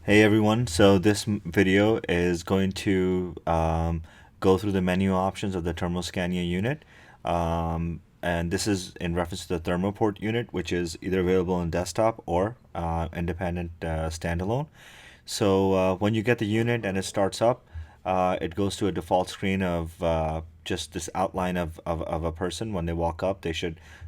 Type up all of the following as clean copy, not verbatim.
Hey everyone, so this video is going to go through the menu options of the Termoscania unit. And this is in reference to the Thermaport unit, which is either available on desktop or independent standalone. So when you get the unit and it starts up, it goes to a default screen of just this outline of a person. When they walk up,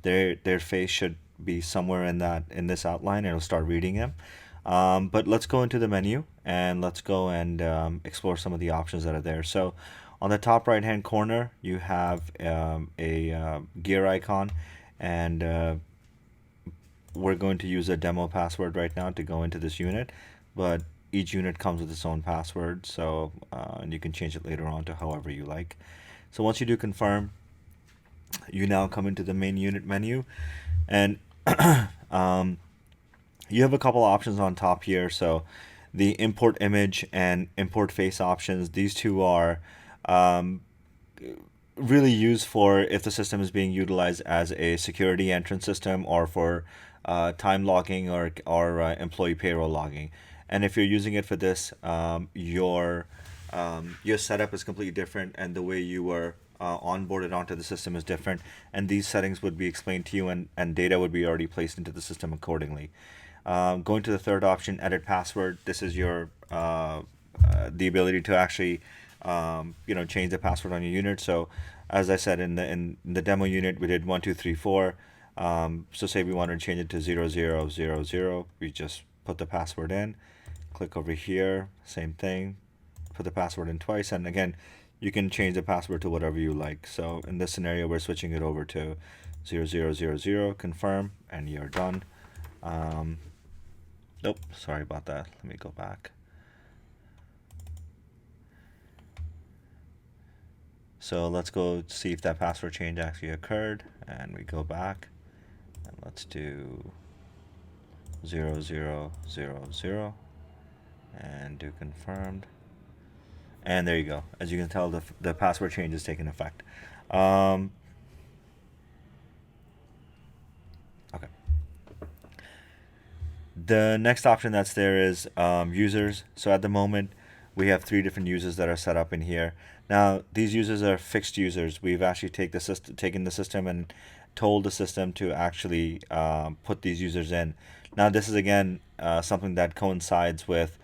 their face should be somewhere in this outline, and it'll start reading them. But let's go into the menu and let's go and explore some of the options that are there. So on the top right hand corner, you have a gear icon, and we're going to use a demo password right now to go into this unit, but each unit comes with its own password, so and you can change it later on to however you like. So once you do confirm, you now come into the main unit menu, and you have a couple options on top here. So the import image and import face options, these two are um, really used for if the system is being utilized as a security entrance system or for time logging or employee payroll logging. And if you're using it for this, your setup is completely different, and the way you were onboarded onto the system is different. And these settings would be explained to you, and data would be already placed into the system accordingly. Going to the third option, edit password. This is your the ability to actually change the password on your unit. So as I said in the demo unit, we did 1234. So say we wanted to change it to 0000, we just put the password in, click over here, same thing, put the password in twice, and again, you can change the password to whatever you like. So in this scenario, we're switching it over to 0000, confirm, and you're done. Um, Nope, sorry about that. Let me go back. So let's go see if that password change actually occurred, and we go back, and let's do 0000 and do confirmed. And there you go. As you can tell, the password change is taking effect. Um, okay. The next option that's there is users. So at the moment, we have three different users that are set up in here. Now, these users are fixed users. We've actually taken the system and told the system to actually put these users in. Now, this is again something that coincides with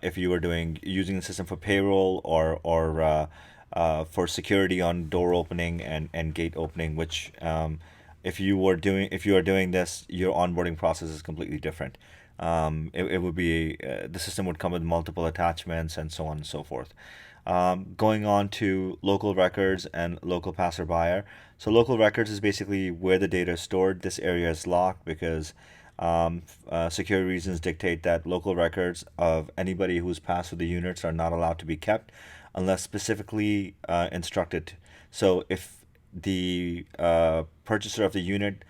if you were using the system for payroll or for security on door opening and gate opening, which if you are doing this, your onboarding process is completely different. It would be the system would come with multiple attachments and so on and so forth. Going on to local records and local passerby. So local records is basically where the data is stored. This area is locked because security reasons dictate that local records of anybody who's passed through the units are not allowed to be kept unless specifically instructed. So if the purchaser of the unit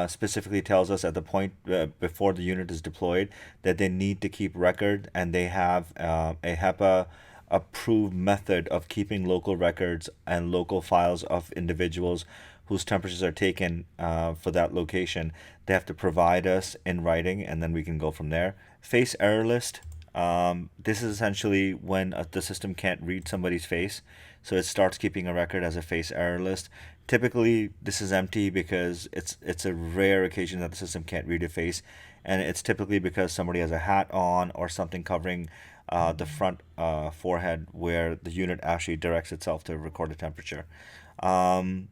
specifically tells us at the point before the unit is deployed that they need to keep record, and they have a HEPA approved method of keeping local records and local files of individuals whose temperatures are taken for that location. They have to provide us in writing, and then we can go from there. Face error list. This is essentially when the system can't read somebody's face, so it starts keeping a record as a face error list. Typically, this is empty because it's a rare occasion that the system can't read a face, and it's typically because somebody has a hat on or something covering the front forehead where the unit actually directs itself to record a temperature. Um,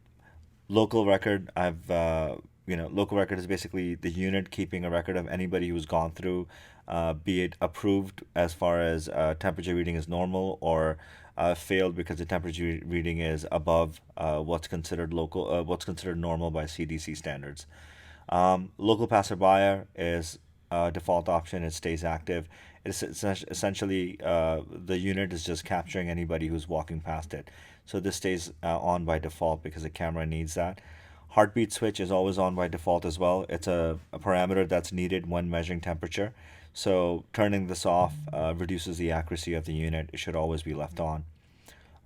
Local record, local record is basically the unit keeping a record of anybody who's gone through, be it approved as far as temperature reading is normal, or failed because the temperature reading is above what's considered normal by CDC standards. Local passerby is a default option. It stays active. It's essentially the unit is just capturing anybody who's walking past it. So this stays on by default because the camera needs that. Heartbeat switch is always on by default as well. It's a parameter that's needed when measuring temperature. So turning this off reduces the accuracy of the unit. It should always be left on.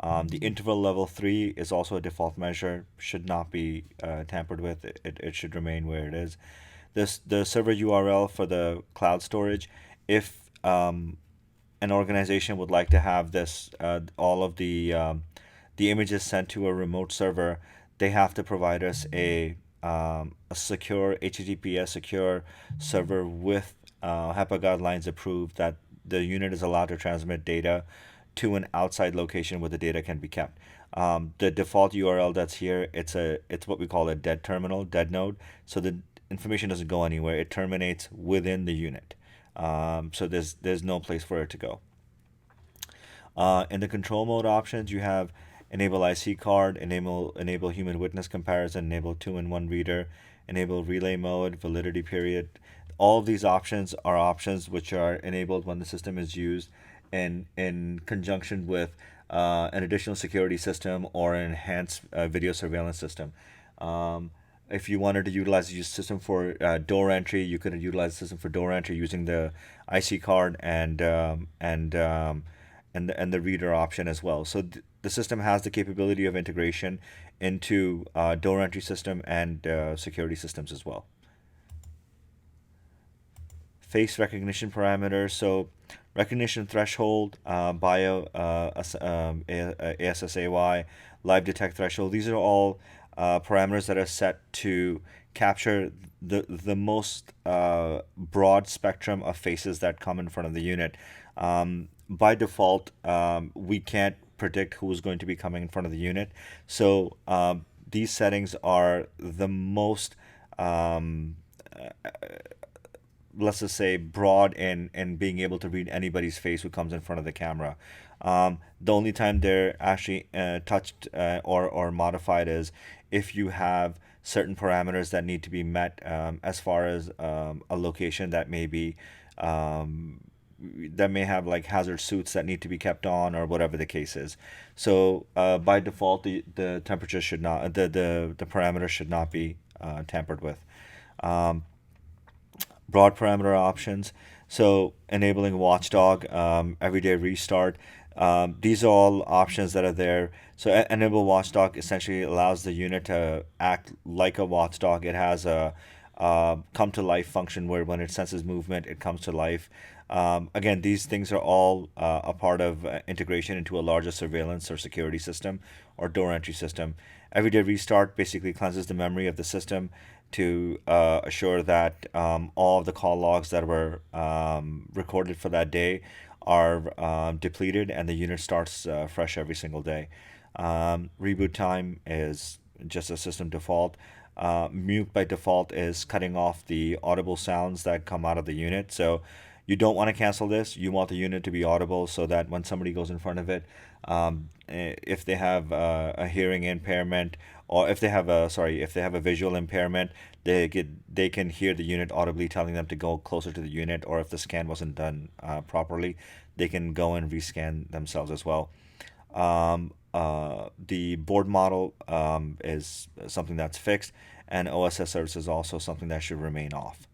The interval level 3 is also a default measure, should not be tampered with. It should remain where it is. The server URL for the cloud storage, if an organization would like to have this all of the images sent to a remote server, they have to provide us a secure HTTPS secure server with HEPA guidelines approved that the unit is allowed to transmit data to an outside location where the data can be kept. The default URL that's here, it's what we call a dead terminal, dead node. So the information doesn't go anywhere. It terminates within the unit. So there's no place for it to go. In the control mode options, you have enable IC card, enable human witness comparison, enable two-in-one reader, enable relay mode, validity period. All of these options are options which are enabled when the system is used in conjunction with an additional security system or an enhanced video surveillance system. If you wanted to utilize the system for door entry, you could utilize the system for door entry using the IC card and the reader option as well. So the system has the capability of integration into door entry system and security systems as well. Face recognition parameters. So recognition threshold, ASSAY, live detect threshold. These are all parameters that are set to capture the most broad spectrum of faces that come in front of the unit. By default, we can't predict who's going to be coming in front of the unit. So these settings are the most let's just say broad in being able to read anybody's face who comes in front of the camera. The only time they're actually touched or modified is if you have certain parameters that need to be met as far as a location that may be that may have like hazard suits that need to be kept on or whatever the case is. So by default, the temperature should not the parameter should not be tampered with. Broad parameter options. So enabling watchdog, everyday restart. These are all options that are there. So enable watchdog essentially allows the unit to act like a watchdog. It has a come to life function where when it senses movement, it comes to life. Again, these things are all a part of integration into a larger surveillance or security system or door entry system. Everyday restart basically cleanses the memory of the system to assure that all of the call logs that were recorded for that day are depleted and the unit starts fresh every single day. Reboot time is just a system default. Mute by default is cutting off the audible sounds that come out of the unit. So you don't want to cancel this. You want the unit to be audible so that when somebody goes in front of it, if they have a hearing impairment or if they have a visual impairment, they can hear the unit audibly telling them to go closer to the unit, or if the scan wasn't done properly, they can go and rescan themselves as well. The board model is something that's fixed, and OSS service is also something that should remain off.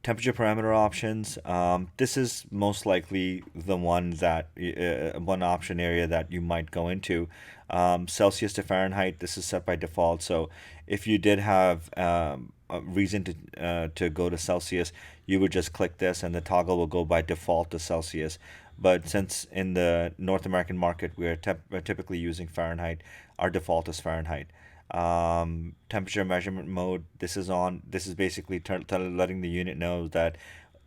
Temperature parameter options. This is most likely the one that one option area that you might go into. Celsius to Fahrenheit. This is set by default. So if you did have a reason to go to Celsius, you would just click this, and the toggle will go by default to Celsius. But since in the North American market we're typically using Fahrenheit, our default is Fahrenheit. Temperature measurement mode, this is on. This is basically letting the unit know that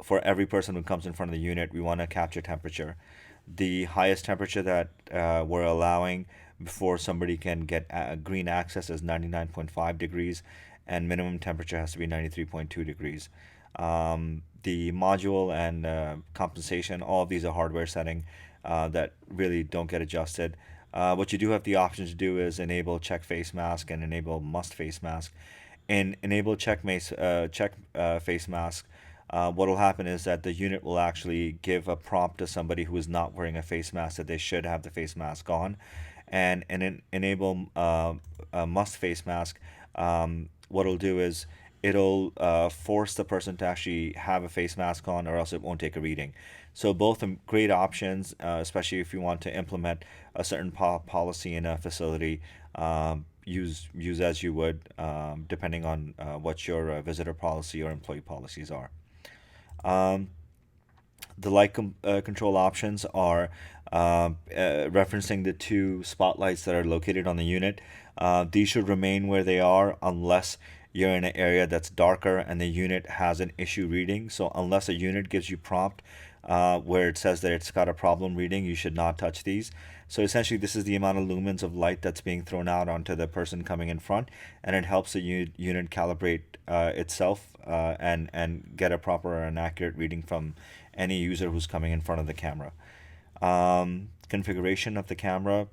for every person who comes in front of the unit, we want to capture temperature. The highest temperature that we're allowing before somebody can get green access is 99.5 degrees, and minimum temperature has to be 93.2 degrees. The module and compensation, all of these are hardware setting that really don't get adjusted. What you do have the option to do is enable check face mask and enable must face mask. In enable check face mask, what will happen is that the unit will actually give a prompt to somebody who is not wearing a face mask that they should have the face mask on. And enable must face mask, what it'll do is it'll force the person to actually have a face mask on, or else it won't take a reading. So both are great options, especially if you want to implement a certain policy in a facility. Use as you would, depending on what your visitor policy or employee policies are. Um, the control options are referencing the two spotlights that are located on the unit. These should remain where they are unless you're in an area that's darker and the unit has an issue reading. So unless a unit gives you prompt where it says that it's got a problem reading, you should not touch these. So essentially, this is the amount of lumens of light that's being thrown out onto the person coming in front, and it helps the unit calibrate itself and get a proper and accurate reading from any user who's coming in front of the camera. Configuration of the camera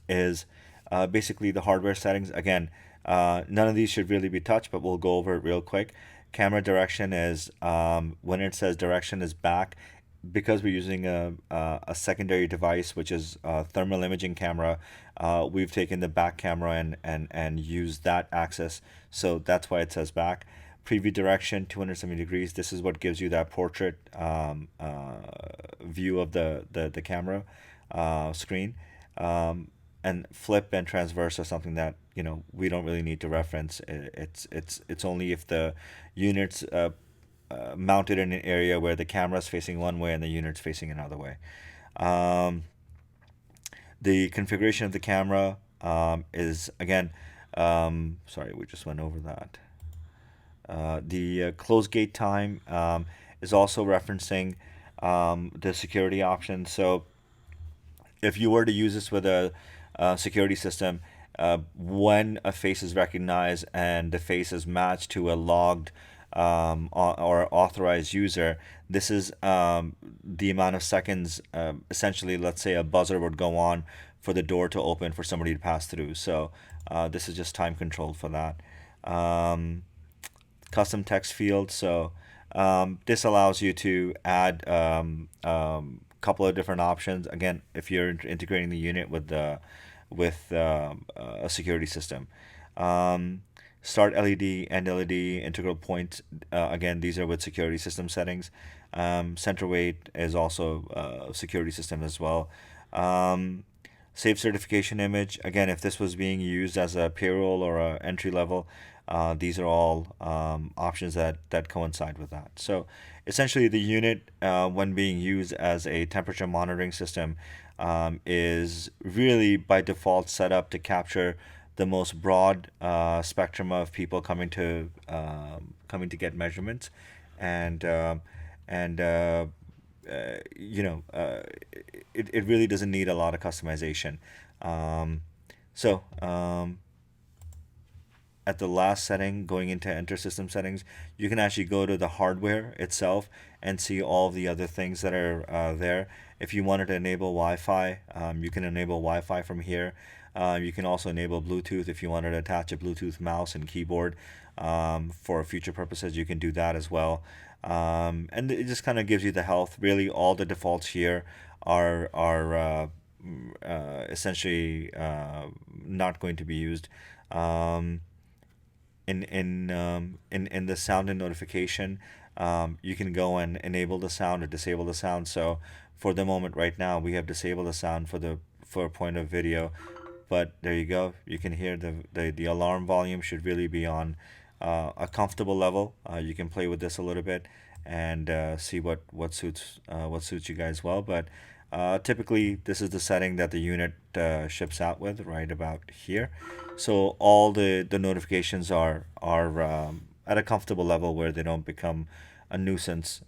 is basically the hardware settings. Again, none of these should really be touched, but we'll go over it real quick. Camera direction is when it says direction is back, because we're using a secondary device, which is a thermal imaging camera. We've taken the back camera and used that axis, so that's why it says back. Preview direction 270 degrees. This is what gives you that portrait view of the camera screen. And flip and transverse are something that we don't really need to reference. It's only if the unit's mounted in an area where the camera is facing one way and the unit's facing another way. Um, the configuration of the camera is again. Sorry, we just went over that. The close gate time is also referencing the security option. So if you were to use this with a security system, when a face is recognized and the face is matched to a logged or authorized user, this is the amount of seconds. Essentially, let's say a buzzer would go on for the door to open for somebody to pass through. So this is just time controlled for that. Custom text field. So this allows you to add couple of different options. Again, if you're integrating the unit with a security system. Start LED, end LED, integral point. Again, these are with security system settings. Center weight is also a security system as well. Save certification image. Again, if this was being used as a payroll or a entry level, these are all options that coincide with that. So essentially, the unit, when being used as a temperature monitoring system, is really by default set up to capture the most broad spectrum of people coming to get measurements, and and you know it really doesn't need a lot of customization. Um, so at the last setting, going into enter system settings, you can actually go to the hardware itself and see all the other things that are there. If you wanted to enable Wi-Fi, you can enable Wi-Fi from here. You can also enable Bluetooth if you wanted to attach a Bluetooth mouse and keyboard for future purposes. You can do that as well. And it just kind of gives you the health. Really, all the defaults here are essentially not going to be used. Um, in the sound and notification, you can go and enable the sound or disable the sound. So for the moment right now, we have disabled the sound for a point of video, but there you go. You can hear the alarm volume should really be on a comfortable level. You can play with this a little bit and see what suits you guys well. But typically, this is the setting that the unit ships out with, right about here. So all the notifications are at a comfortable level where they don't become a nuisance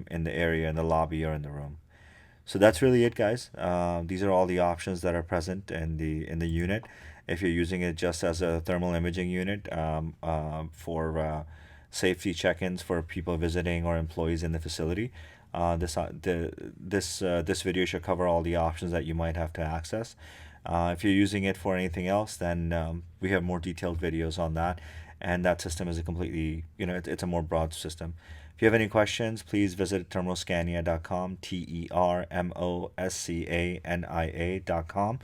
in the area, in the lobby, or in the room. So that's really it, guys. These are all the options that are present in the unit. If you're using it just as a thermal imaging unit for safety check-ins for people visiting or employees in the facility, this video should cover all the options that you might have to access. If you're using it for anything else, then we have more detailed videos on that, and that system is a completely, it's a more broad system. If you have any questions, please visit termoscania.com, termoscania.com,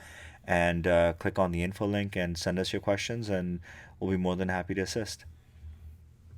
and click on the info link and send us your questions, and we'll be more than happy to assist.